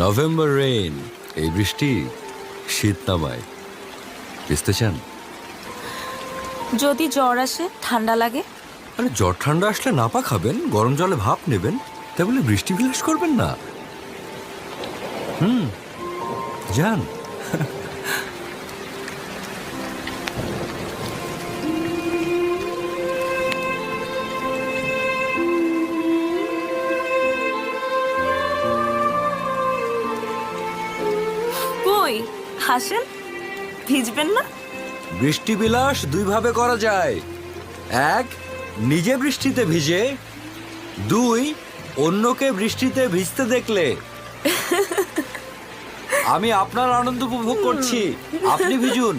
November rain, এই বৃষ্টি শীত নামায়। ভিজতে চান? যদি জ্বর আসে, ঠান্ডা লাগে? আরে জ্বর ঠান্ডা আসলে নাপা খাবেন, গরম জলে ভাপ নেবেন, তাই বলে বৃষ্টি বিলাস করবেন না। যান। কই হাসেন, ভিজবেন না? বৃষ্টি বিলাস দুইভাবে করা যায়। এক, নিজে বৃষ্টিতে ভিজে। দুই, অন্যকে বৃষ্টিতে ভিজতে দেখলে। আমি আপনার আনন্দ উপভোগ করছি, আপনি ভিজুন।